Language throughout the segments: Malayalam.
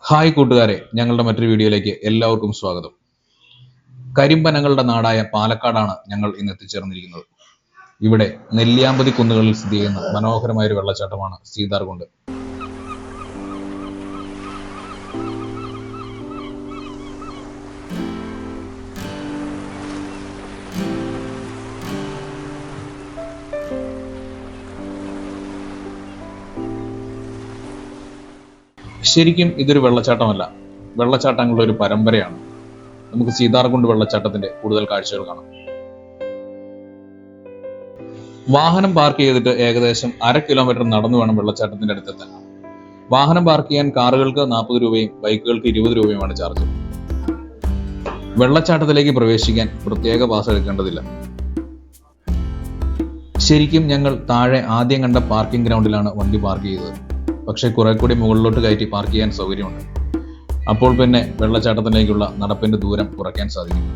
ഹായ് കൂട്ടുകാരെ, ഞങ്ങളുടെ മറ്റൊരു വീഡിയോയിലേക്ക് എല്ലാവർക്കും സ്വാഗതം. കരിമ്പനങ്ങളുടെ നാടായ പാലക്കാടാണ് ഞങ്ങൾ ഇന്ന് എത്തിച്ചേർന്നിരിക്കുന്നത്. ഇവിടെ നെല്ലിയാമ്പതി കുന്നുകളിൽ സ്ഥിതി ചെയ്യുന്ന മനോഹരമായ ഒരു വെള്ളച്ചാട്ടമാണ് സീതാർകുണ്ട്. ശരിക്കും ഇതൊരു വെള്ളച്ചാട്ടമല്ല, വെള്ളച്ചാട്ടങ്ങളുടെ ഒരു പരമ്പരയാണ്. നമുക്ക് സീതാർകുണ്ട് വെള്ളച്ചാട്ടത്തിന്റെ കൂടുതൽ കാഴ്ചകൾ കാണാം. വാഹനം പാർക്ക് ചെയ്തിട്ട് ഏകദേശം 1/2 കിലോമീറ്റർ നടന്നു വേണം വെള്ളച്ചാട്ടത്തിന്റെ അടുത്തെത്താൻ. വാഹനം പാർക്ക് ചെയ്യാൻ കാറുകൾക്ക് 40 രൂപയും ബൈക്കുകൾക്ക് 20 രൂപയുമാണ് ചാർജ്. വെള്ളച്ചാട്ടത്തിലേക്ക് പ്രവേശിക്കാൻ പ്രത്യേക പാസ് എടുക്കേണ്ടതില്ല. ശരിക്കും ഞങ്ങൾ താഴെ ആദ്യം കണ്ട പാർക്കിംഗ് ഗ്രൗണ്ടിലാണ് വണ്ടി പാർക്ക് ചെയ്തത്. പക്ഷേ കുറെ കൂടി മുകളിലോട്ട് കയറ്റി പാർക്ക് ചെയ്യാൻ സൗകര്യമുണ്ട്. അപ്പോൾ പിന്നെ വെള്ളച്ചാട്ടത്തിലേക്കുള്ള നടപ്പിന്റെ ദൂരം കുറയ്ക്കാൻ സാധിക്കും.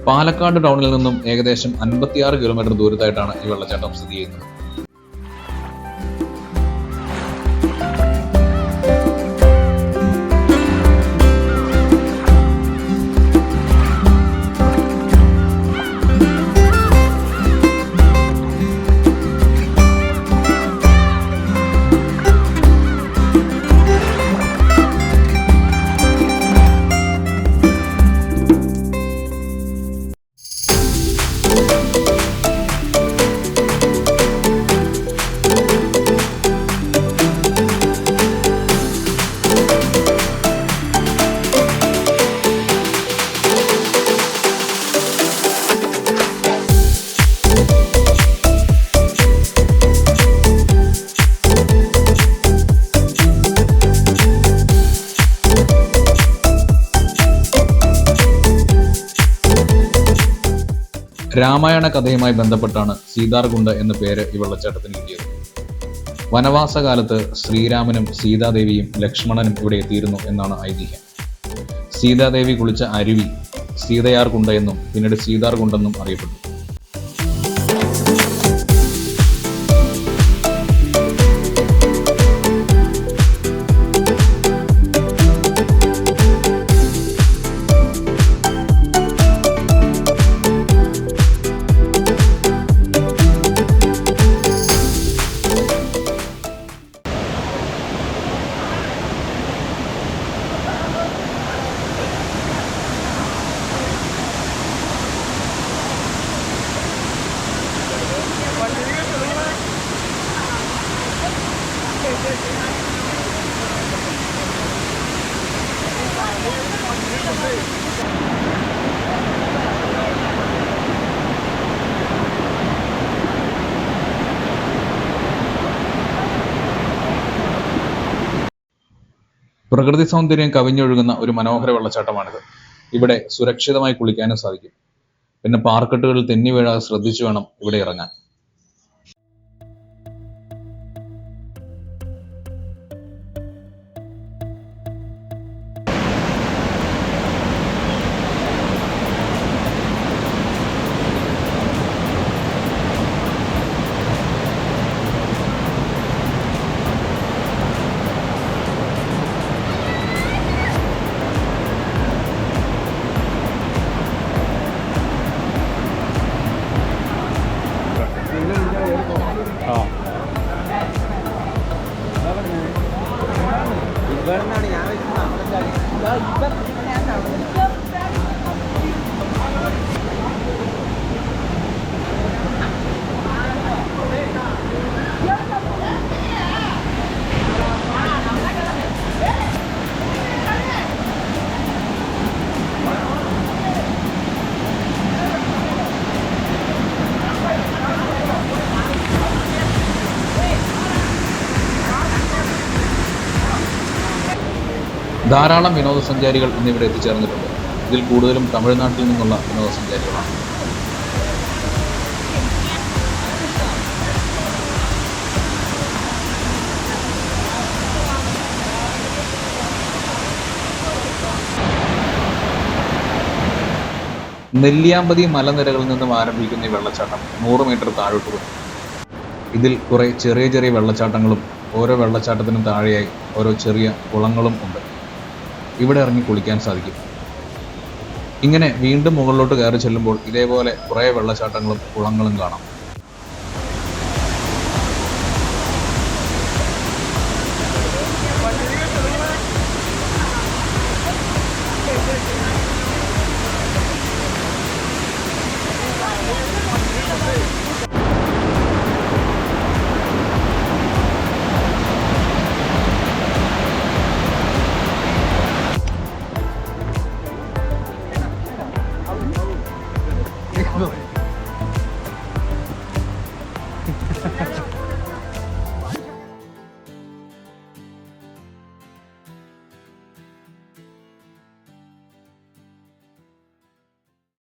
പാലക്കാട് ടൗണിൽ നിന്നും ഏകദേശം 56 കിലോമീറ്റർ ദൂരത്തായിട്ടാണ് ഈ വെള്ളച്ചാട്ടം സ്ഥിതി ചെയ്യുന്നത്. രാമായണ കഥയുമായി ബന്ധപ്പെട്ടാണ് സീതാർകുണ്ട് എന്ന പേര് ഈ വെള്ളച്ചാട്ടത്തിന് കിട്ടിയത്. വനവാസകാലത്ത് ശ്രീരാമനും സീതാദേവിയും ലക്ഷ്മണനും ഇവിടെ എത്തിയിരുന്നു എന്നാണ് ഐതിഹ്യം. സീതാദേവി കുളിച്ച അരുവി സീതയാർകുണ്ട് എന്നും പിന്നീട് സീതാർകുണ്ടെന്നും അറിയപ്പെട്ടു. പ്രകൃതി സൗന്ദര്യം കവിഞ്ഞൊഴുകുന്ന ഒരു മനോഹര വെള്ളച്ചാട്ടമാണിത്. ഇവിടെ സുരക്ഷിതമായി കുളിക്കാനും സാധിക്കും. പിന്നെ പാർക്കെട്ടുകളിൽ തെന്നി വീഴാതെ ശ്രദ്ധിച്ചു വേണം ഇവിടെ ഇറങ്ങാൻ. ധാരാളം വിനോദസഞ്ചാരികൾ ഇന്നിവിടെ എത്തിച്ചേർന്നിട്ടുണ്ട്. ഇതിൽ കൂടുതലും തമിഴ്നാട്ടിൽ നിന്നുള്ള വിനോദസഞ്ചാരികളാണ്. നെല്ലിയാമ്പതി മലനിരകളിൽ നിന്നും ആരംഭിക്കുന്ന ഈ വെള്ളച്ചാട്ടം 100 മീറ്റർ താഴോട്ട് പോകും. ഇതിൽ കുറേ ചെറിയ ചെറിയ വെള്ളച്ചാട്ടങ്ങളും ഓരോ വെള്ളച്ചാട്ടത്തിനും താഴെയായി ഓരോ ചെറിയ കുളങ്ങളും ഉണ്ട്. ഇവിടെ ഇറങ്ങി കുളിക്കാൻ സാധിക്കും. ഇങ്ങനെ വീണ്ടും മുകളിലോട്ട് കയറി ചെല്ലുമ്പോൾ ഇതേപോലെ കുറേ വെള്ളച്ചാട്ടങ്ങളും കുളങ്ങളും കാണാം.